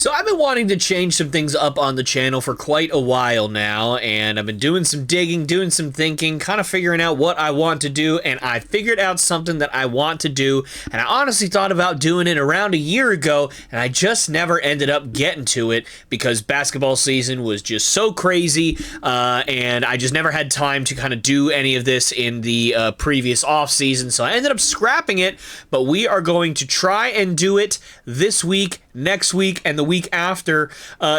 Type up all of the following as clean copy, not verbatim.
So I've been wanting to change some things up on the channel for quite a while now, and I've been doing some digging, doing some thinking, kind of figuring out what I want to do, and I figured out something that I want to do, and I honestly thought about doing it around a year ago, and I just never ended up getting to it because basketball season was just so crazy, and I just never had time to kind of do any of this in the previous off season, so I ended up scrapping it, but we are going to try and do it this week, next week, and the week after,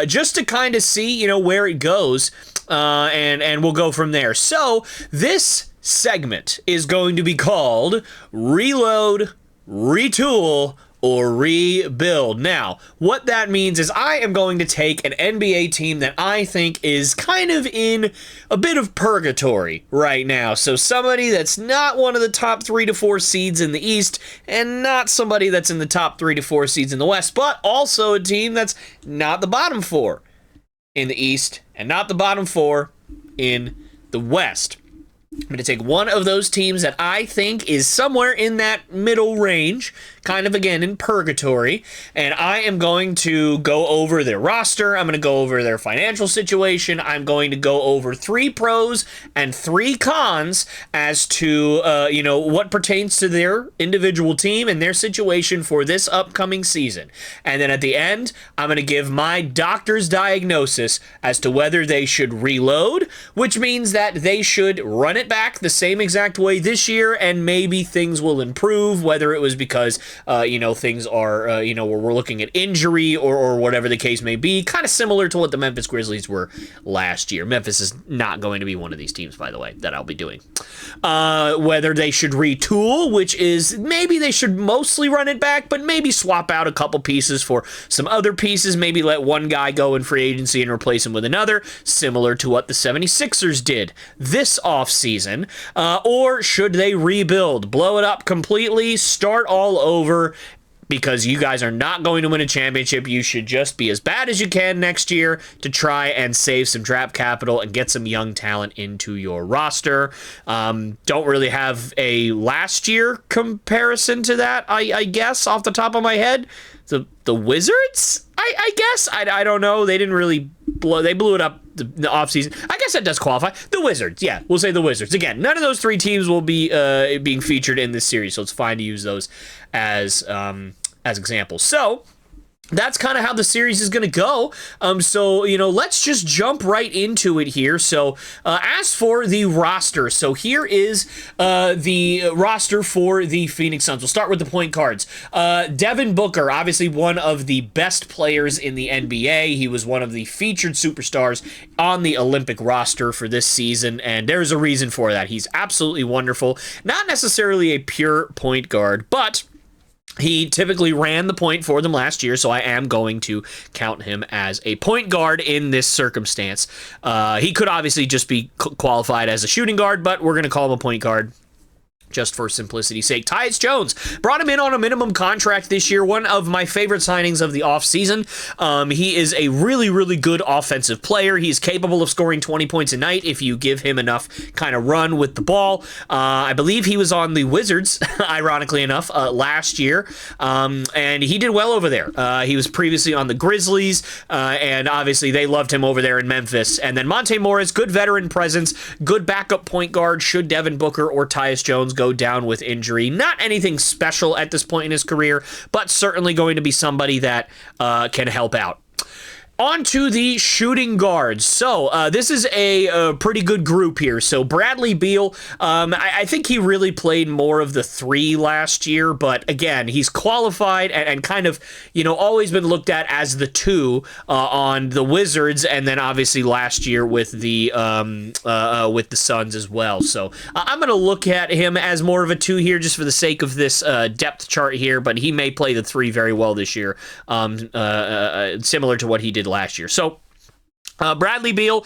just to kind of see, where it goes, and we'll go from there. So this segment is going to be called Reload, Retool, or Rebuild. Now, what that means is I am going to take an NBA team that I think is kind of in a bit of purgatory right now. So somebody that's not one of the top 3 to 4 seeds in the East, and not somebody that's in the top 3 to 4 seeds in the West, but also a team that's not the bottom 4 in the East, and not the bottom 4 in the West. I'm going to take one of those teams that I think is somewhere in that middle range, kind of, again, in purgatory, and I am going to go over their roster. I'm going to go over their financial situation. I'm going to go over 3 pros and 3 cons as to, what pertains to their individual team and their situation for this upcoming season. And then at the end, I'm going to give my doctor's diagnosis as to whether they should reload, which means that they should run it back the same exact way this year, and maybe things will improve, whether it was because things are, we're looking at injury or whatever the case may be, kind of similar to what the Memphis Grizzlies were last year. Memphis is not going to be one of these teams, by the way, that I'll be doing. Whether they should retool, which is maybe they should mostly run it back, but maybe swap out a couple pieces for some other pieces, maybe let one guy go in free agency and replace him with another, similar to what the 76ers did this offseason, or should they rebuild, blow it up completely, start all over, because you guys are not going to win a championship. You should just be as bad as you can next year to try and save some draft capital and get some young talent into your roster. Don't really have a last year comparison to that, I guess, off the top of my head. The Wizards, I guess. I don't know. They didn't really they blew it up the offseason. I guess that does qualify. The Wizards, yeah, we'll say the Wizards. Again, none of those 3 teams will be being featured in this series, so it's fine to use those as examples. So that's kind of how the series is going to go. Let's just jump right into it here. So, as for the roster, so here is the roster for the Phoenix Suns. We'll start with the point guards. Devin Booker, obviously one of the best players in the NBA. He was one of the featured superstars on the Olympic roster for this season, and there's a reason for that. He's absolutely wonderful. Not necessarily a pure point guard, but he typically ran the point for them last year, so I am going to count him as a point guard in this circumstance. He could obviously just be qualified as a shooting guard, but we're going to call him a point guard just for simplicity's sake. Tyus Jones, brought him in on a minimum contract this year, one of my favorite signings of the offseason. He is a really, really good offensive player. He's capable of scoring 20 points a night if you give him enough kind of run with the ball. I believe he was on the Wizards, ironically enough, last year, and he did well over there. He was previously on the Grizzlies, and obviously they loved him over there in Memphis. And then Monte Morris, good veteran presence, good backup point guard should Devin Booker or Tyus Jones go down with injury. Not anything special at this point in his career, but certainly going to be somebody that can help out. On to the shooting guards. So this is a pretty good group here. So Bradley Beal, I think he really played more of the 3 last year, but again, he's qualified and kind of, always been looked at as the 2 on the Wizards, and then obviously last year with the Suns as well. So I'm going to look at him as more of a 2 here just for the sake of this depth chart here, but he may play the 3 very well this year, similar to what he did last year. So Bradley Beal,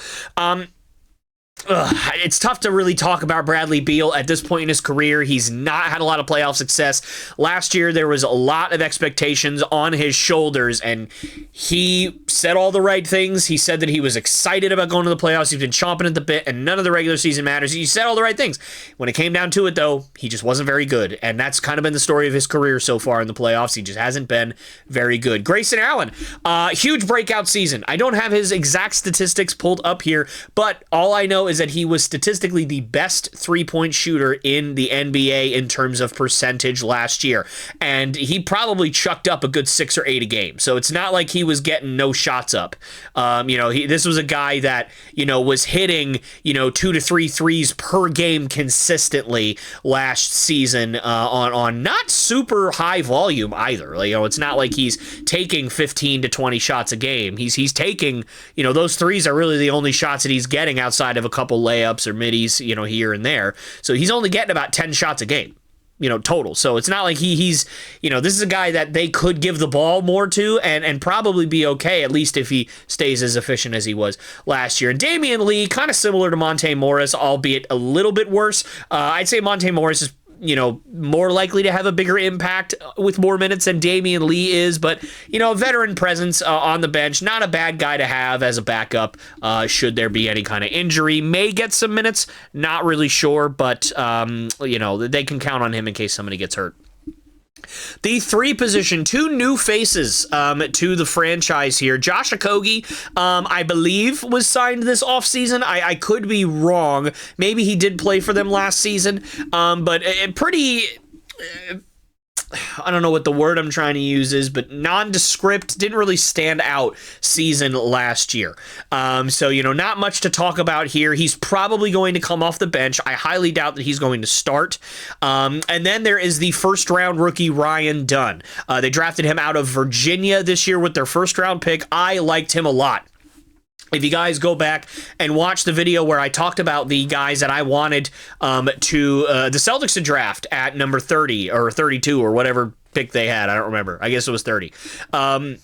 It's tough to really talk about Bradley Beal at this point in his career. He's not had a lot of playoff success. Last year, there was a lot of expectations on his shoulders, and he said all the right things. He said that he was excited about going to the playoffs. He's been chomping at the bit, and none of the regular season matters. He said all the right things. When it came down to it, though, he just wasn't very good, and that's kind of been the story of his career so far in the playoffs. He just hasn't been very good. Grayson Allen, huge breakout season. I don't have his exact statistics pulled up here, but all I know is that he was statistically the best three-point shooter in the NBA in terms of percentage last year. And he probably chucked up a good 6 or 8 a game. So it's not like he was getting no shots up. This was a guy that, was hitting, 2 to 3 threes per game consistently last season on not super high volume either. It's not like he's taking 15 to 20 shots a game. He's taking, those threes are really the only shots that he's getting outside of a couple layups or middies, here and there. So he's only getting about 10 shots a game, total. So it's not like he's this is a guy that they could give the ball more to and probably be okay, at least if he stays as efficient as he was last year. And Damian Lee, kind of similar to Monte Morris, albeit a little bit worse. I'd say Monte Morris is more likely to have a bigger impact with more minutes than Damian Lee is, but, veteran presence on the bench, not a bad guy to have as a backup should there be any kind of injury. May get some minutes, not really sure, but, they can count on him in case somebody gets hurt. The 3 position, 2 new faces to the franchise here. Josh Okogie, I believe, was signed this offseason. I could be wrong. Maybe he did play for them last season, but pretty... I don't know what the word I'm trying to use is, but nondescript, didn't really stand out season last year. So, not much to talk about here. He's probably going to come off the bench. I highly doubt that he's going to start. And then there is the first-round rookie Ryan Dunn. They drafted him out of Virginia this year with their first-round pick. I liked him a lot. If you guys go back and watch the video where I talked about the guys that I wanted to the Celtics to draft at number 30 or 32 or whatever pick they had, I don't remember. I guess it was 30. Ryan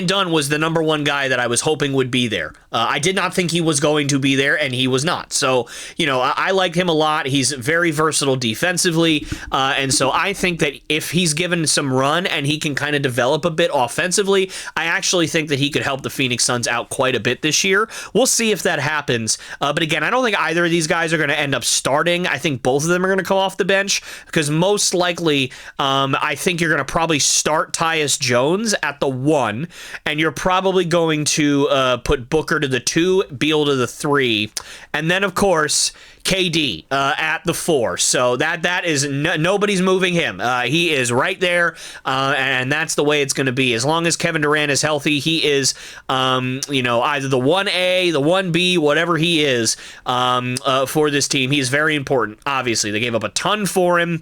Dunn was the number 1 guy that I was hoping would be there. I did not think he was going to be there, and he was not. So, I like him a lot. He's very versatile defensively, and so I think that if he's given some run and he can kind of develop a bit offensively, I actually think that he could help the Phoenix Suns out quite a bit this year. We'll see if that happens. But again, I don't think either of these guys are going to end up starting. I think both of them are going to come off the bench because most likely, I think you're going to probably start Tyus Jones at the 1, and you're probably going to put Booker to the 2, Beal to the 3, and then of course KD at the 4. So that is nobody's moving him. He is right there, and that's the way it's going to be. As long as Kevin Durant is healthy, he is either the 1A, the 1B, whatever he is for this team. He is very important. Obviously, they gave up a ton for him.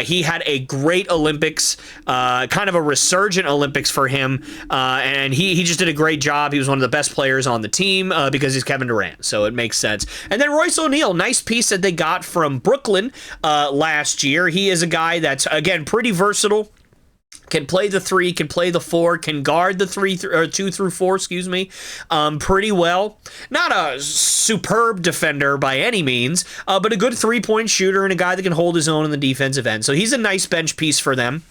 He had a great Olympics, kind of a resurgent Olympics for him, and he just did a great job. He was one of the best players on the team because he's Kevin Durant, so it makes sense. And then Royce O'Neal, nice piece that they got from Brooklyn last year. He is a guy that's, again, pretty versatile. Can play the 3, can play the 4, can guard the 2 through 4, pretty well. Not a superb defender by any means, but a good 3-point shooter and a guy that can hold his own in the defensive end. So he's a nice bench piece for them.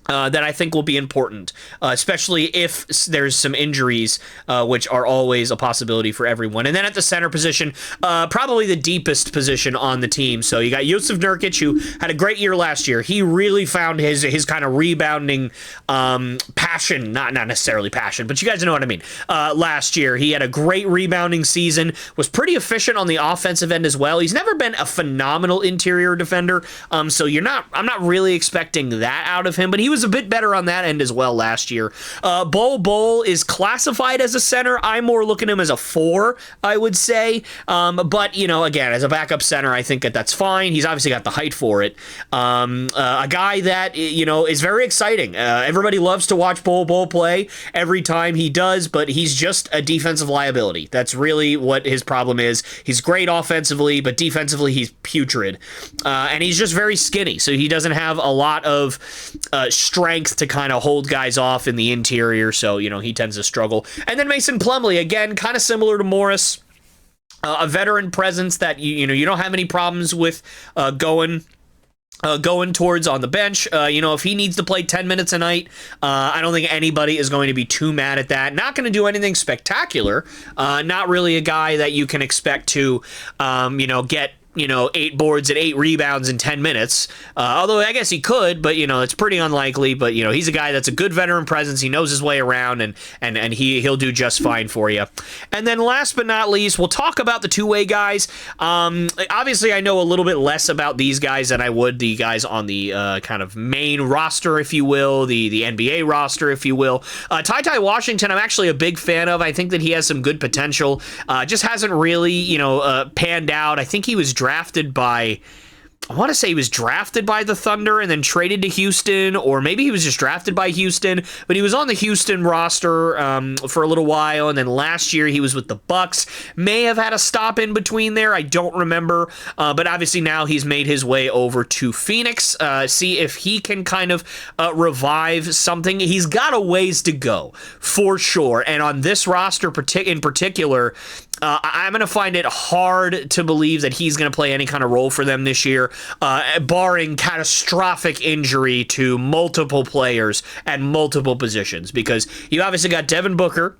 That I think will be important, especially if there's some injuries, which are always a possibility for everyone. And then at the center position, probably the deepest position on the team. So you got Jusuf Nurkic, who had a great year last year. He really found his kind of rebounding passion, not necessarily passion, but you guys know what I mean. Last year, he had a great rebounding season, was pretty efficient on the offensive end as well. He's never been a phenomenal interior defender, so I'm not really expecting that out of him, but he was a bit better on that end as well last year. Bol is classified as a center. I'm more looking at him as a 4, I would say. But, again, as a backup center, I think that's fine. He's obviously got the height for it. A guy that, is very exciting. Everybody loves to watch Bol play every time he does, but he's just a defensive liability. That's really what his problem is. He's great offensively, but defensively he's putrid. And he's just very skinny, so he doesn't have a lot of strength to kind of hold guys off in the interior, so he tends to struggle. And then Mason Plumlee, again, kind of similar to Morris. a veteran presence that you don't have any problems with going towards on the bench. If he needs to play 10 minutes a night, I don't think anybody is going to be too mad at that. Not going to do anything spectacular. Not really a guy that you can expect to, get 8 boards and 8 rebounds in 10 minutes. Although I guess he could, but, it's pretty unlikely. But, he's a guy that's a good veteran presence. He knows his way around, and he'll do just fine for you. And then last but not least, we'll talk about the two-way guys. Obviously, I know a little bit less about these guys than I would the guys on the kind of main roster, if you will, the NBA roster, if you will. Ty Washington, I'm actually a big fan of. I think that he has some good potential. Just hasn't really, panned out. I think he was drafted by, I want to say he was drafted by the Thunder and then traded to Houston, or maybe he was just drafted by Houston, but he was on the Houston roster for a little while, and then last year he was with the Bucks. May have had a stop in between there, I don't remember, but obviously now he's made his way over to Phoenix. See if he can kind of revive something. He's got a ways to go, for sure, and on this roster in particular, I'm going to find it hard to believe that he's going to play any kind of role for them this year, barring catastrophic injury to multiple players at multiple positions, because you obviously got Devin Booker,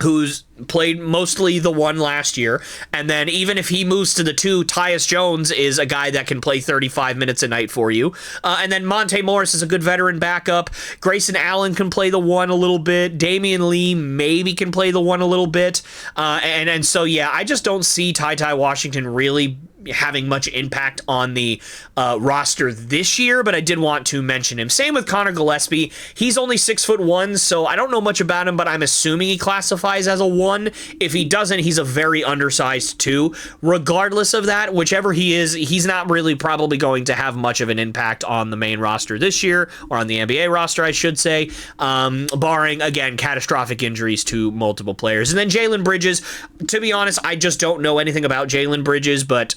who's played mostly the 1 last year, and then even if he moves to the 2, Tyus Jones is a guy that can play 35 minutes a night for you, and then Monte Morris is a good veteran backup. Grayson Allen can play the 1 a little bit. Damian Lee maybe can play the 1 a little bit, and so yeah, I just don't see Ty Washington really having much impact on the roster this year, but I did want to mention him. Same with Connor Gillespie. He's only 6'1", so I don't know much about him, but I'm assuming he classifies as a 1. If he doesn't, he's a very undersized 2. Regardless of that, whichever he is, he's not really probably going to have much of an impact on the main roster this year, or on the NBA roster, I should say, barring, again, catastrophic injuries to multiple players. And then Jalen Bridges, to be honest, I just don't know anything about Jalen Bridges, but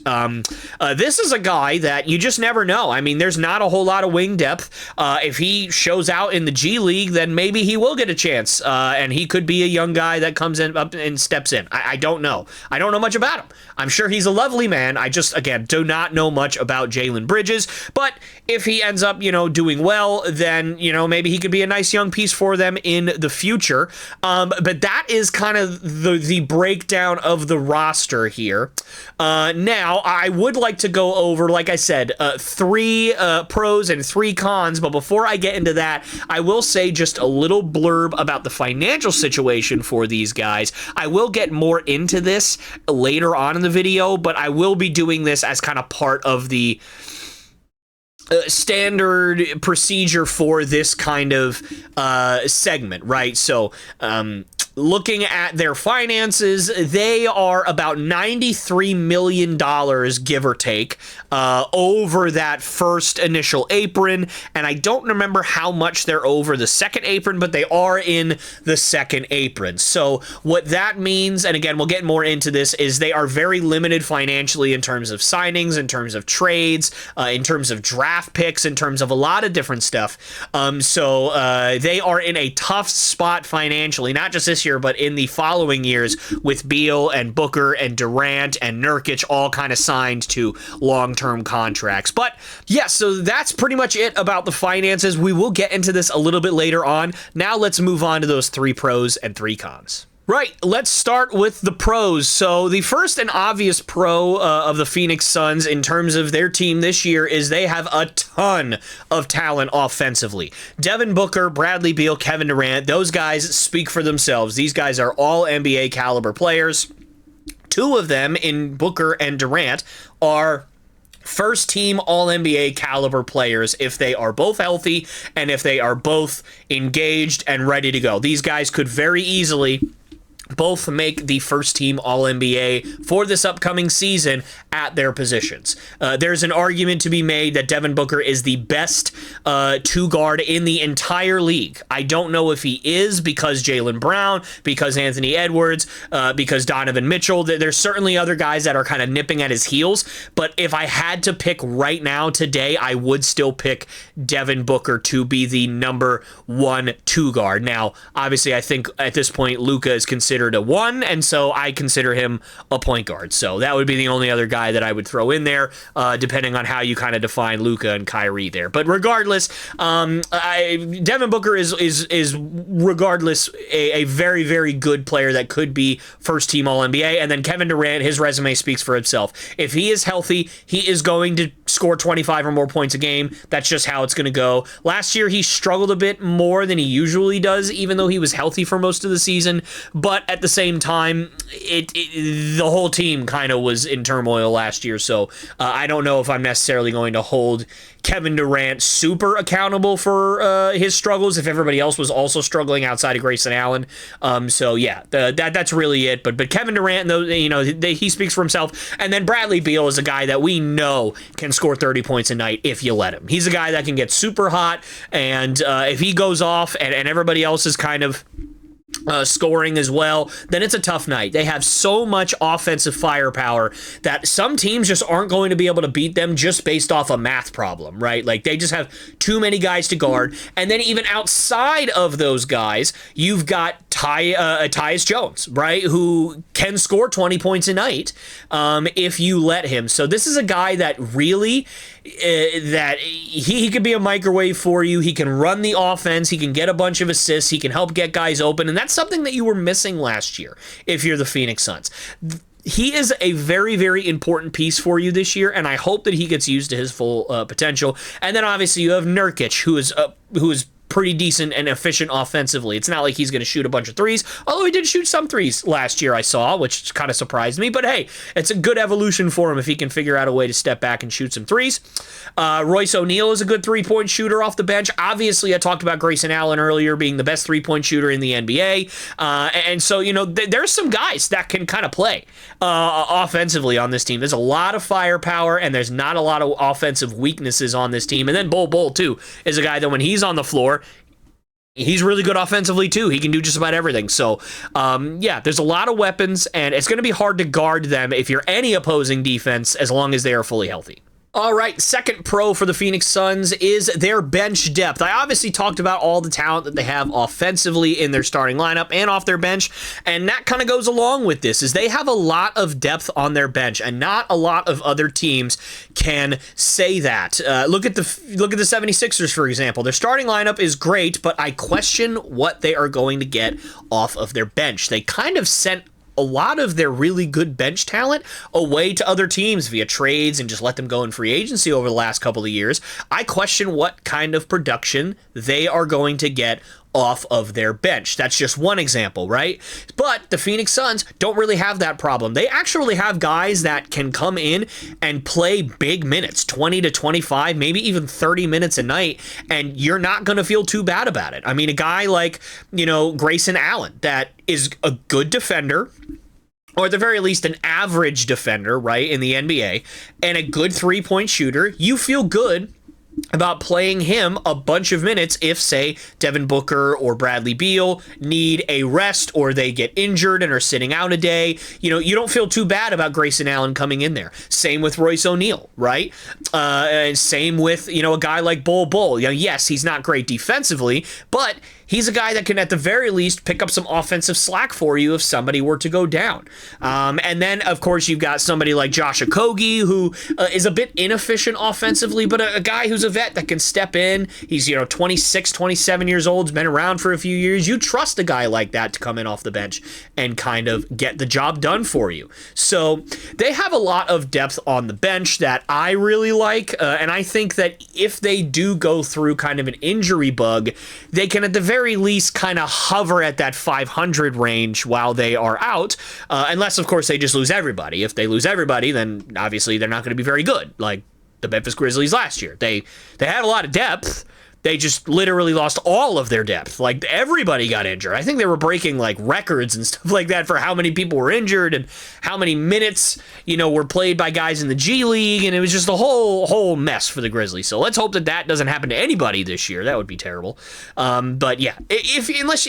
this is a guy that you just never know. I mean, there's not a whole lot of wing depth. If he shows out in the G League, then maybe he will get a chance, and he could be a young guy that comes in up and steps in. I don't know. I don't know much about him. I'm sure he's a lovely man. I just, again, do not know much about Jalen Bridges, but if he ends up, doing well, then, maybe he could be a nice young piece for them in the future. But that is kind of the breakdown of the roster here. Now, I would like to go over, like I said, 3 pros and 3 cons, but before I get into that, I will say just a little blurb about the financial situation for these guys. I will get more into this later on in the video, but I will be doing this as kind of part of the standard procedure for this kind of segment, right? So, looking at their finances, they are about $93 million, give or take, over that first initial apron, and I don't remember how much they're over the second apron, but they are in the second apron. So what that means, and again, we'll get more into this, is they are very limited financially in terms of signings, in terms of trades, in terms of draft picks, in terms of a lot of different stuff. So they are in a tough spot financially, not just this year, but in the following years, with Beal and Booker and Durant and Nurkic all kind of signed to long-term contracts. But yeah, so that's pretty much it about the finances. We will get into this a little bit later on. Now let's move on to those 3 pros and 3 cons. Right, let's start with the pros. So the first and obvious pro of the Phoenix Suns in terms of their team this year is they have a ton of talent offensively. Devin Booker, Bradley Beal, Kevin Durant, those guys speak for themselves. These guys are all NBA caliber players. 2 of them, in Booker and Durant, are first team All-NBA caliber players if they are both healthy and if they are both engaged and ready to go. These guys could very easily both make the first team All-NBA for this upcoming season at their positions. There's an argument to be made that Devin Booker is the best 2 guard in the entire league. I don't know if he is, because Jaylen Brown, because Anthony Edwards, because Donovan Mitchell. There's certainly other guys that are kind of nipping at his heels, but if I had to pick right now today, I would still pick Devin Booker to be the number 1 2 guard. Now, obviously, I think at this point, Luka is considered considered a 1, and so I consider him a point guard. So that would be the only other guy that I would throw in there, depending on how you kind of define Luka and Kyrie there. But regardless, Devin Booker is regardless a very, very good player that could be first team All-NBA. And then Kevin Durant, his resume speaks for himself. If he is healthy, he is going to score 25 or more points a game. That's just how it's going to go. Last year, he struggled a bit more than he usually does, even though he was healthy for most of the season. But at the same time, the whole team kind of was in turmoil last year. So I don't know if I'm necessarily going to hold Kevin Durant super accountable for his struggles if everybody else was also struggling outside of Grayson Allen. So yeah, that's really it. But Kevin Durant, though, he speaks for himself. And then Bradley Beal is a guy that we know can score 30 points a night if you let him. He's a guy that can get super hot, and if he goes off and everybody else is kind of scoring as well, then it's a tough night. They have so much offensive firepower that some teams just aren't going to be able to beat them just based off a math problem, right? Like, they just have too many guys to guard. And then even outside of those guys, you've got Tyus Jones, right, who can score 20 points a night if you let him. So this is a guy that really that he could be a microwave for you. He can run the offense. He can get a bunch of assists. He can help get guys open. And that's something that you were missing last year if you're the Phoenix Suns. He is a very, very important piece for you this year, and I hope that he gets used to his full potential. And then obviously you have Nurkic, who is pretty decent and efficient offensively. It's not like he's going to shoot a bunch of threes, although he did shoot some threes last year, I saw, which kind of surprised me. But hey, it's a good evolution for him if he can figure out a way to step back and shoot some threes. Royce O'Neal is a good three-point shooter off the bench. Obviously, I talked about Grayson Allen earlier being the best three-point shooter in the NBA. And so, there's some guys that can kind of play offensively on this team. There's a lot of firepower, and there's not a lot of offensive weaknesses on this team. And then Bol, too, is a guy that when he's on the floor, he's really good offensively, too. He can do just about everything. So, there's a lot of weapons, and it's going to be hard to guard them if you're any opposing defense as long as they are fully healthy. All right, second pro for the Phoenix Suns is their bench depth. I obviously talked about all the talent that they have offensively in their starting lineup and off their bench, and that kind of goes along with this, is they have a lot of depth on their bench, and not a lot of other teams can say that. Look at the 76ers, for example. Their starting lineup is great, but I question what they are going to get off of their bench. They kind of sent a lot of their really good bench talent away to other teams via trades and just let them go in free agency over the last couple of years. I question what kind of production they are going to get off of their bench. That's just one example, right? But the Phoenix Suns don't really have that problem. They actually have guys that can come in and play big minutes, 20 to 25, maybe even 30 minutes a night, and you're not going to feel too bad about it. I mean, a guy like, Grayson Allen, that is a good defender, or at the very least an average defender, right, in the NBA, and a good three-point shooter. You feel good about playing him a bunch of minutes if, say, Devin Booker or Bradley Beal need a rest, or they get injured and are sitting out a day. You don't feel too bad about Grayson Allen coming in there. Same with Royce O'Neal, right? And same with, a guy like Bol. Yes, he's not great defensively, but he's a guy that can, at the very least, pick up some offensive slack for you if somebody were to go down. And then, of course, you've got somebody like Josh Okogie, who is a bit inefficient offensively, but a guy who's a vet that can step in. He's, 26, 27 years old, has been around for a few years. You trust a guy like that to come in off the bench and kind of get the job done for you. So they have a lot of depth on the bench that I really like, and I think that if they do go through kind of an injury bug, they can, at the very least, kind of hover at that 500 range while they are out, unless, of course, they just lose everybody. If they lose everybody, then obviously they're not going to be very good, like the Memphis Grizzlies last year. They had a lot of depth. They just literally lost all of their depth. Like, everybody got injured. I think they were breaking, records and stuff like that for how many people were injured and how many minutes, were played by guys in the G League, and it was just a whole mess for the Grizzlies. So let's hope that doesn't happen to anybody this year. That would be terrible. But yeah, unless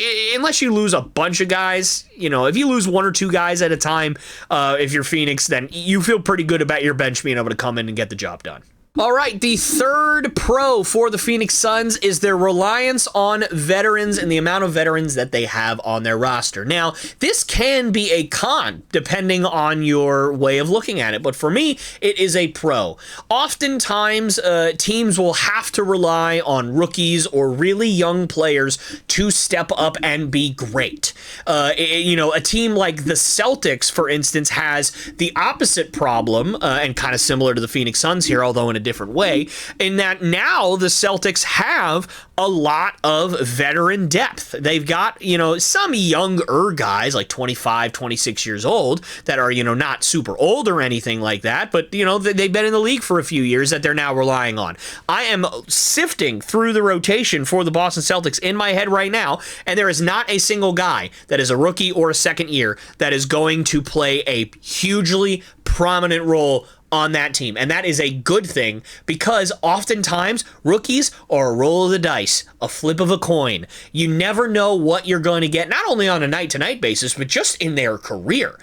you lose a bunch of guys, if you lose one or two guys at a time, if you're Phoenix, then you feel pretty good about your bench being able to come in and get the job done. All right, the third pro for the Phoenix Suns is their reliance on veterans and the amount of veterans that they have on their roster. Now, this can be a con depending on your way of looking at it, but for me, it is a pro. Oftentimes, teams will have to rely on rookies or really young players to step up and be great. A team like the Celtics, for instance, has the opposite problem, and kind of similar to the Phoenix Suns here, although in a different way, in that now the Celtics have a lot of veteran depth. They've got, some younger guys like 25, 26 years old that are, not super old or anything like that, but, they've been in the league for a few years that they're now relying on. I am sifting through the rotation for the Boston Celtics in my head right now, and there is not a single guy that is a rookie or a second year that is going to play a hugely prominent role on that team. And that is a good thing because oftentimes rookies are a roll of the dice, a flip of a coin. You never know what you're going to get, not only on a night-to-night basis, but just in their career.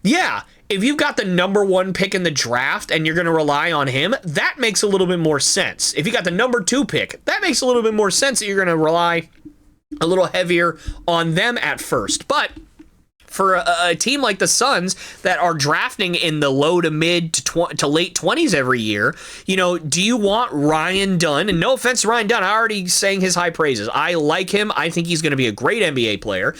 Yeah, if you've got the number one pick in the draft and you're going to rely on him, that makes a little bit more sense. If you got the number 2 pick, that makes a little bit more sense that you're going to rely a little heavier on them at first. But for a team like the Suns that are drafting in the low to mid to late 20s every year, do you want Ryan Dunn? And no offense to Ryan Dunn, I already sang his high praises. I like him. I think he's going to be a great NBA player.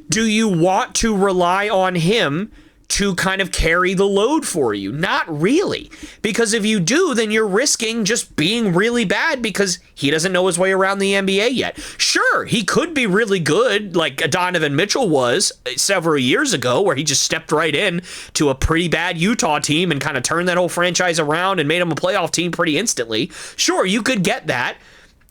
Do you want to rely on him to kind of carry the load for you? Not really. Because if you do, then you're risking just being really bad because he doesn't know his way around the NBA yet. Sure, he could be really good like Donovan Mitchell was several years ago, where he just stepped right in to a pretty bad Utah team and kind of turned that whole franchise around and made him a playoff team pretty instantly. Sure, you could get that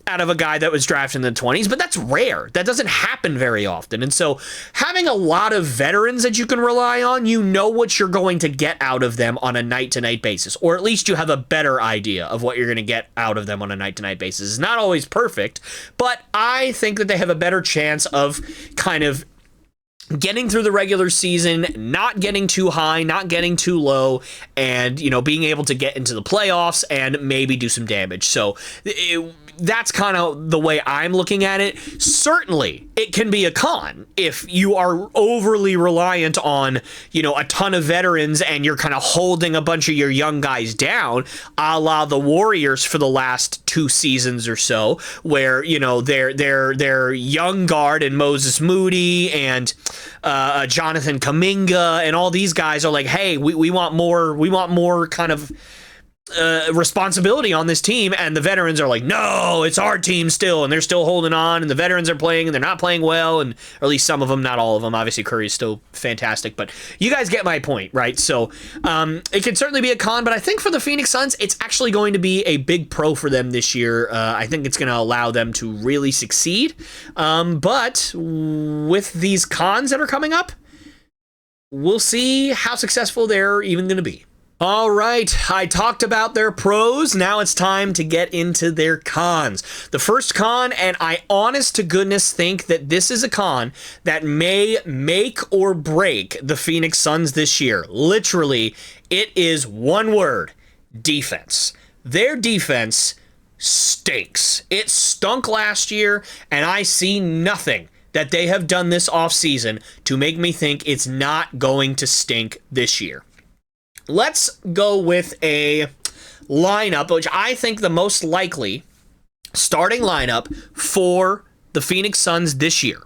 out of a guy that was drafted in the 20s, but that's rare. That doesn't happen very often. And so having a lot of veterans that you can rely on, you know what you're going to get out of them on a night-to-night basis, or at least you have a better idea of what you're going to get out of them on a night-to-night basis. It's not always perfect, but I think that they have a better chance of kind of getting through the regular season, not getting too high, not getting too low, and, being able to get into the playoffs and maybe do some damage. So that's kind of the way I'm looking at it. Certainly, it can be a con if you are overly reliant on, a ton of veterans and you're kind of holding a bunch of your young guys down, a la the Warriors for the last 2 seasons or so, where, their young guard and Moses Moody and Jonathan Kuminga and all these guys are like, hey, we want more kind of responsibility on this team, and the veterans are like, no, it's our team still, and they're still holding on, and the veterans are playing, and they're not playing well, and or at least some of them, not all of them. Obviously, Curry is still fantastic, but you guys get my point, right? So it can certainly be a con, but I think for the Phoenix Suns, it's actually going to be a big pro for them this year. I think it's going to allow them to really succeed, but with these cons that are coming up, we'll see how successful they're even going to be. All right, I talked about their pros. Now it's time to get into their cons. The first con, and I honest to goodness think that this is a con that may make or break the Phoenix Suns this year. Literally, it is one word: defense. Their defense stinks. It stunk last year, and I see nothing that they have done this offseason to make me think it's not going to stink this year. Let's go with a lineup, which I think the most likely starting lineup for the Phoenix Suns this year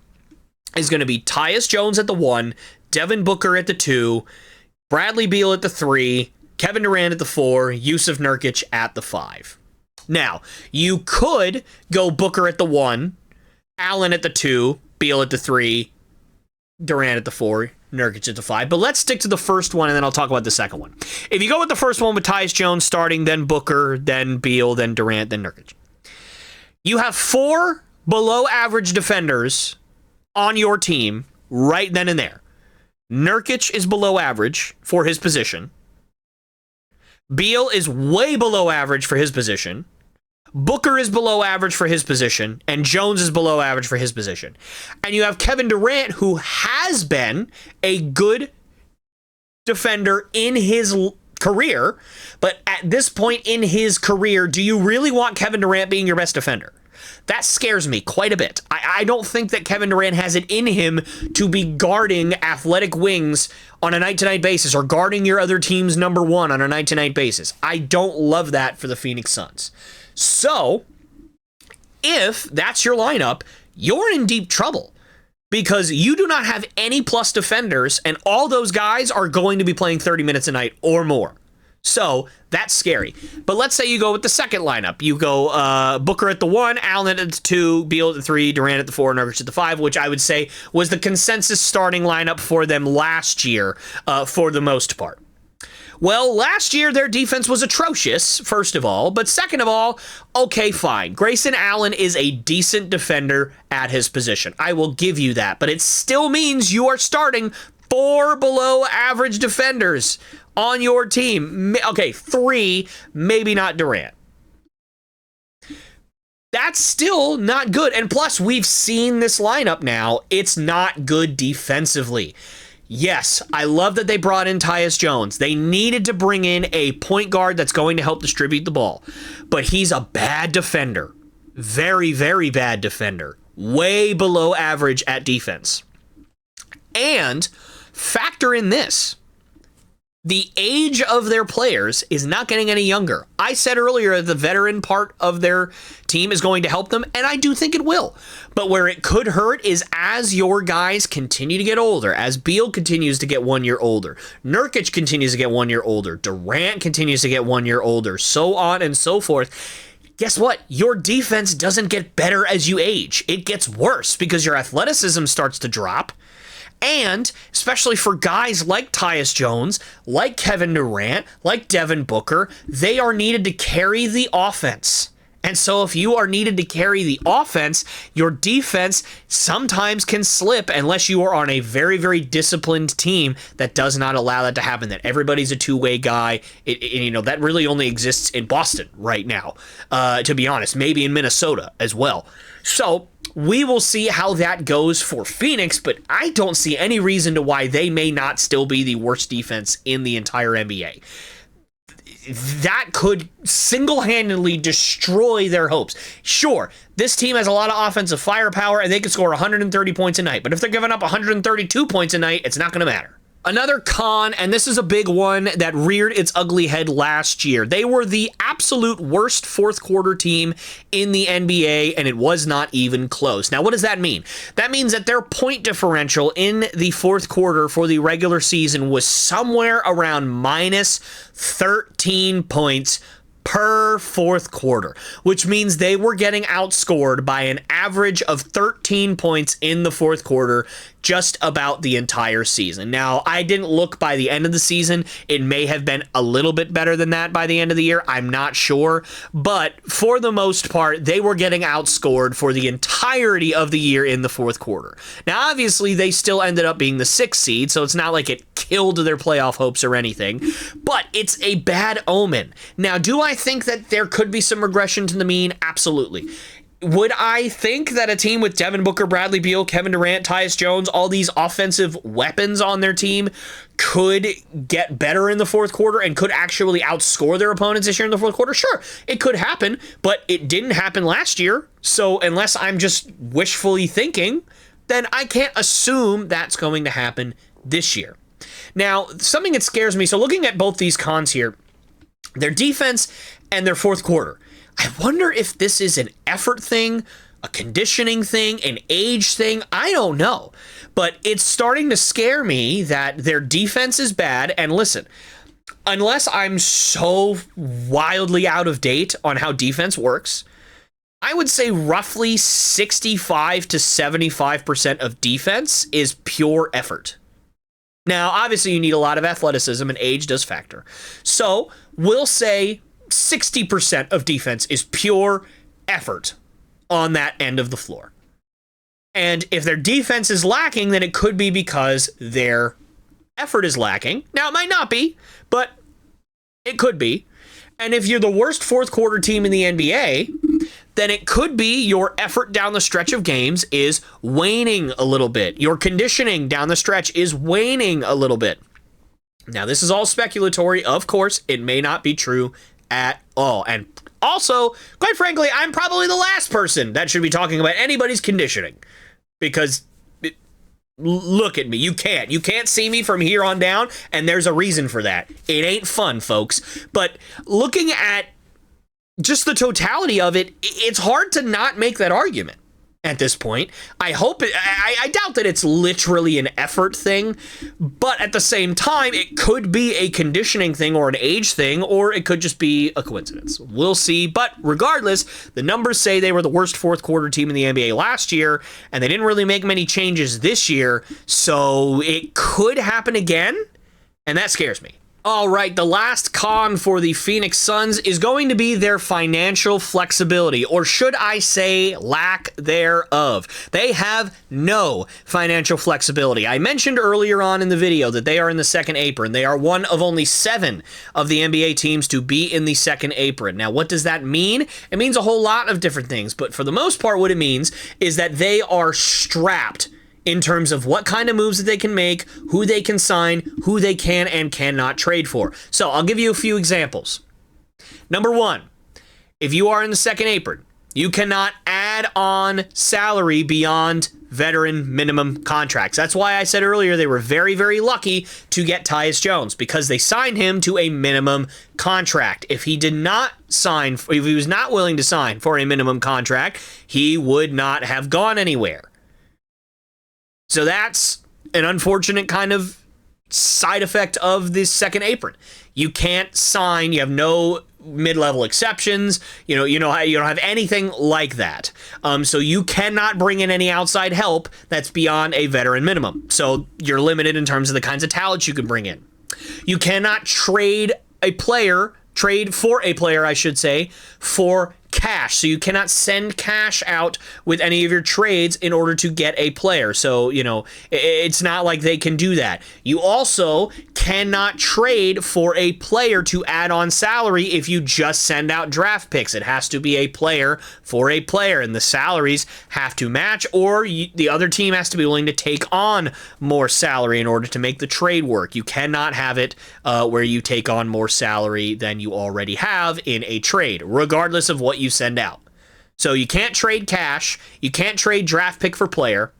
is going to be Tyus Jones at the 1, Devin Booker at the 2, Bradley Beal at the 3, Kevin Durant at the 4, Yusuf Nurkic at the 5. Now, you could go Booker at the 1, Allen at the 2, Beal at the 3, Durant at the 4, Nurkic at the 5. But let's stick to the first one, and then I'll talk about the second one. If you go with the first one with Tyus Jones starting, then Booker, then Beal, then Durant, then Nurkic, you have 4 below-average defenders on your team right then and there. Nurkic is below average for his position. Beal is way below average for his position. Booker is below average for his position, and Jones is below average for his position. And you have Kevin Durant, who has been a good defender in his career, but at this point in his career, do you really want Kevin Durant being your best defender? That scares me quite a bit. I don't think that Kevin Durant has it in him to be guarding athletic wings on a night-to-night basis or guarding your other team's number one on a night-to-night basis. I don't love that for the Phoenix Suns. So, if that's your lineup, you're in deep trouble because you do not have any plus defenders, and all those guys are going to be playing 30 minutes a night or more. So that's scary. But let's say you go with the second lineup. You go Booker at the 1, Allen at the 2, Beal at the 3, Durant at the 4, Nurkic at the 5, which I would say was the consensus starting lineup for them last year for the most part. Well, last year their defense was atrocious, first of all, but second of all, okay, fine. Grayson Allen is a decent defender at his position. I will give you that, but it still means you are starting 4 below average defenders on your team. Okay, 3, maybe not Durant. That's still not good. And plus, we've seen this lineup now. It's not good defensively. Yes, I love that they brought in Tyus Jones. They needed to bring in a point guard that's going to help distribute the ball. But he's a bad defender. Very, very bad defender. Way below average at defense. And factor in this. The age of their players is not getting any younger. I said earlier the veteran part of their team is going to help them, and I do think it will. But where it could hurt is as your guys continue to get older, as Beal continues to get 1 year older, Nurkic continues to get 1 year older, Durant continues to get 1 year older, so on and so forth. Guess what? Your defense doesn't get better as you age. It gets worse because your athleticism starts to drop. And especially for guys like Tyus Jones, like Kevin Durant, like Devin Booker, they are needed to carry the offense. And so if you are needed to carry the offense, your defense sometimes can slip unless you are on a very, very disciplined team that does not allow that to happen, that everybody's a two-way guy. That really only exists in Boston right now, to be honest, maybe in Minnesota as well. So we will see how that goes for Phoenix, but I don't see any reason to why they may not still be the worst defense in the entire NBA. That could single-handedly destroy their hopes. Sure, this team has a lot of offensive firepower, and they can score 130 points a night, but if they're giving up 132 points a night, it's not going to matter. Another con, and this is a big one that reared its ugly head last year. They were the absolute worst fourth quarter team in the NBA, and it was not even close. Now, what does that mean? That means that their point differential in the fourth quarter for the regular season was somewhere around minus 13 points per fourth quarter, which means they were getting outscored by an average of 13 points in the fourth quarter just about the entire season. Now, I didn't look by the end of the season. It may have been a little bit better than that by the end of the year. I'm not sure. But for the most part, they were getting outscored for the entirety of the year in the fourth quarter. Now, obviously, they still ended up being the 6th seed, so it's not like it killed their playoff hopes or anything. But it's a bad omen. Now, do I think that there could be some regression to the mean? Absolutely. Would I think that a team with Devin Booker, Bradley Beal, Kevin Durant, Tyus Jones, all these offensive weapons on their team could get better in the fourth quarter and could actually outscore their opponents this year in the fourth quarter? Sure, it could happen, but it didn't happen last year. So unless I'm just wishfully thinking, then I can't assume that's going to happen this year. Now, something that scares me, so looking at both these cons here, their defense and their fourth quarter, I wonder if this is an effort thing, a conditioning thing, an age thing. I don't know. But it's starting to scare me that their defense is bad. And listen, unless I'm so wildly out of date on how defense works, I would say roughly 65 to 75% of defense is pure effort. Now, obviously, you need a lot of athleticism, and age does factor. So we'll say 60% of defense is pure effort on that end of the floor. And if their defense is lacking, then it could be because their effort is lacking. Now, it might not be, but it could be. And if you're the worst fourth quarter team in the NBA, then it could be your effort down the stretch of games is waning a little bit. Your conditioning down the stretch is waning a little bit. Now, this is all speculatory. Of course, it may not be true at all. And also, quite frankly, I'm probably the last person that should be talking about anybody's conditioning. Because, look at me. You can't see me from here on down, and there's a reason for that. It ain't fun, folks. But looking at just the totality of it, it's hard to not make that argument at this point. I doubt that it's literally an effort thing, but at the same time, it could be a conditioning thing or an age thing, or it could just be a coincidence. We'll see. But regardless, the numbers say they were the worst fourth quarter team in the NBA last year, and they didn't really make many changes this year, so it could happen again, and that scares me. All right, the last con for the Phoenix Suns is going to be their financial flexibility, or should I say lack thereof. They have no financial flexibility. I mentioned earlier on in the video that they are in the second apron. They are one of only 7 of the NBA teams to be in the second apron. Now, what does that mean? It means a whole lot of different things, but for the most part, what it means is that they are strapped in terms of what kind of moves that they can make, who they can sign, who they can and cannot trade for. So I'll give you a few examples. Number 1, if you are in the second apron, you cannot add on salary beyond veteran minimum contracts. That's why I said earlier they were very, very lucky to get Tyus Jones, because they signed him to a minimum contract. If he did not sign, if he was not willing to sign for a minimum contract, he would not have gone anywhere. So that's an unfortunate kind of side effect of this second apron. You can't sign, you have no mid-level exceptions, you don't have anything like that. So you cannot bring in any outside help that's beyond a veteran minimum. So you're limited in terms of the kinds of talent you can bring in. You cannot trade for a player, I should say, for cash. So you cannot send cash out with any of your trades in order to get a player. So, it's not like they can do that. You also cannot trade for a player to add on salary if you just send out draft picks. It has to be a player for a player, and the salaries have to match, or the other team has to be willing to take on more salary in order to make the trade work. You cannot have it where you take on more salary than you already have in a trade, regardless of what you send out. So you can't trade cash, you can't trade draft pick for player,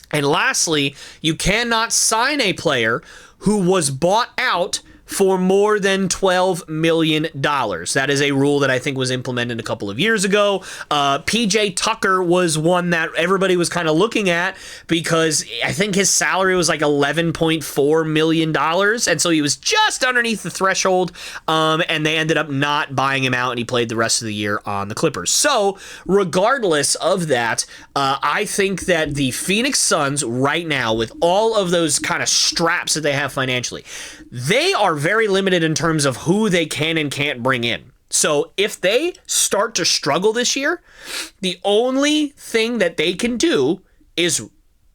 and lastly, you cannot sign a player who was bought out for more than $12 million. That is a rule that I think was implemented a couple of years ago. PJ Tucker was one that everybody was kind of looking at because I think his salary was like $11.4 million. And so he was just underneath the threshold. And they ended up not buying him out, and he played the rest of the year on the Clippers. So regardless of that, I think that the Phoenix Suns right now, with all of those kind of straps that they have financially, they are very limited in terms of who they can and can't bring in. So if they start to struggle this year, the only thing that they can do is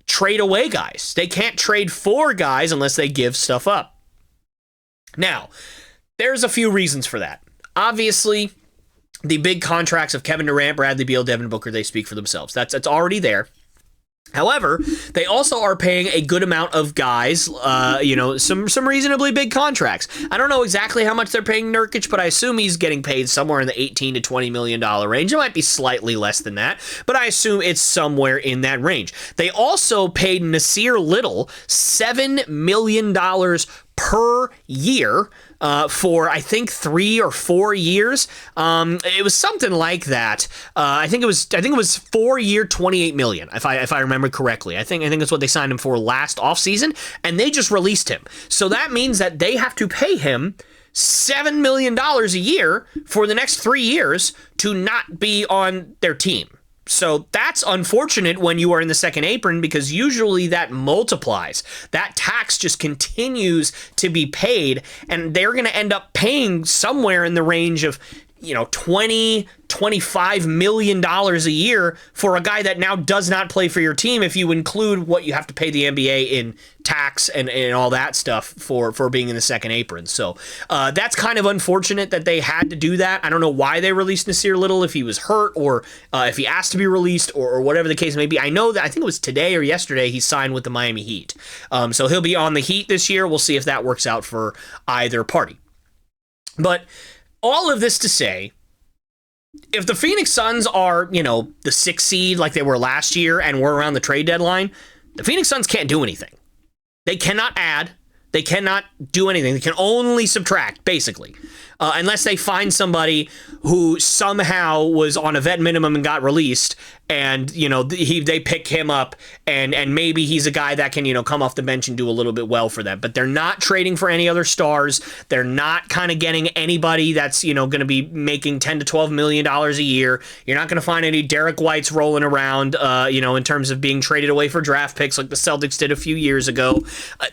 trade away guys. They can't trade for guys unless they give stuff up. Now, there's a few reasons for that. Obviously, the big contracts of Kevin Durant, Bradley Beal, Devin Booker, they speak for themselves. That's already there. However, they also are paying a good amount of guys, some reasonably big contracts. I don't know exactly how much they're paying Nurkic, but I assume he's getting paid somewhere in the $18 to $20 million range. It might be slightly less than that, but I assume it's somewhere in that range. They also paid Nasir Little $7 million per year for I think 3 or 4 years. It was something like that. I think it was 4-year, $28 million, if I remember correctly. I think that's what they signed him for last offseason, and they just released him. So that means that they have to pay him $7 million a year for the next 3 years to not be on their team. So that's unfortunate when you are in the second apron, because usually that multiplies. That tax just continues to be paid, and they're going to end up paying somewhere in the range of $20-25 million a year for a guy that now does not play for your team if you include what you have to pay the NBA in tax and all that stuff for being in the second apron. So that's kind of unfortunate that they had to do that. I don't know why they released Nasir Little, if he was hurt or if he asked to be released or whatever the case may be. I know that I think it was today or yesterday he signed with the Miami Heat. So he'll be on the Heat this year. We'll see if that works out for either party. But all of this to say, if the Phoenix Suns are, the 6th seed like they were last year and we're around the trade deadline, the Phoenix Suns can't do anything. They cannot add. They cannot do anything. They can only subtract, basically. Unless they find somebody who somehow was on a vet minimum and got released, and they pick him up, and maybe he's a guy that can come off the bench and do a little bit well for them. But they're not trading for any other stars. They're not kind of getting anybody that's going to be making $10 to $12 million a year. You're not going to find any Derek Whites rolling around, in terms of being traded away for draft picks like the Celtics did a few years ago.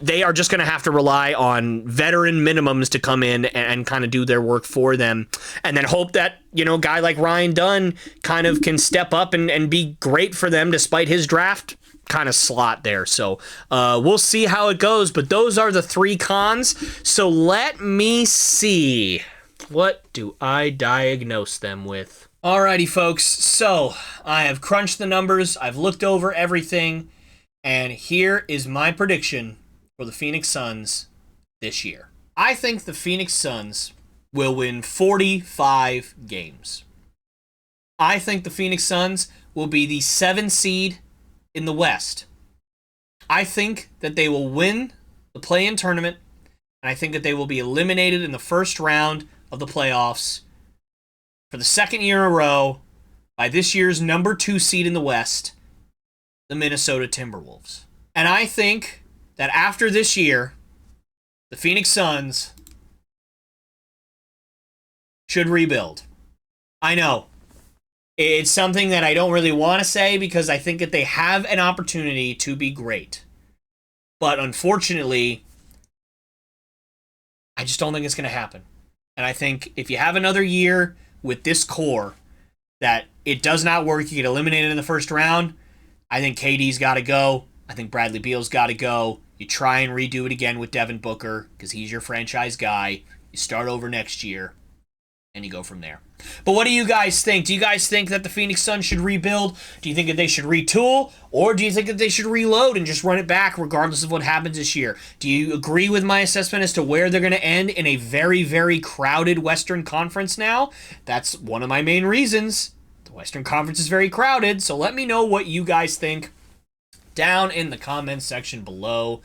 They are just going to have to rely on veteran minimums to come in and kind of do their work for them, and then hope that a guy like Ryan Dunn kind of can step up and be great for them despite his draft kind of slot there. So we'll see how it goes, but those are the 3 cons. So let me see, what do I diagnose them with? Alrighty, folks, so I have crunched the numbers, I've looked over everything, and here is my prediction for the Phoenix Suns this year. I think the Phoenix Suns will win 45 games. I think the Phoenix Suns will be the 7th seed in the West. I think that they will win the play-in tournament, and I think that they will be eliminated in the first round of the playoffs for the 2nd year in a row by this year's number 2 seed in the West, the Minnesota Timberwolves. And I think that after this year, the Phoenix Suns should rebuild. I know. It's something that I don't really want to say because I think that they have an opportunity to be great. But unfortunately, I just don't think it's going to happen. And I think if you have another year with this core that it does not work, you get eliminated in the first round, I think KD's got to go. I think Bradley Beal's got to go. You try and redo it again with Devin Booker because he's your franchise guy. You start over next year. And you go from there. But what do you guys think? Do you guys think that the Phoenix Suns should rebuild? Do you think that they should retool? Or do you think that they should reload and just run it back regardless of what happens this year? Do you agree with my assessment as to where they're going to end in a very, very crowded Western Conference now? That's one of my main reasons. The Western Conference is very crowded, so let me know what you guys think down in the comments section below.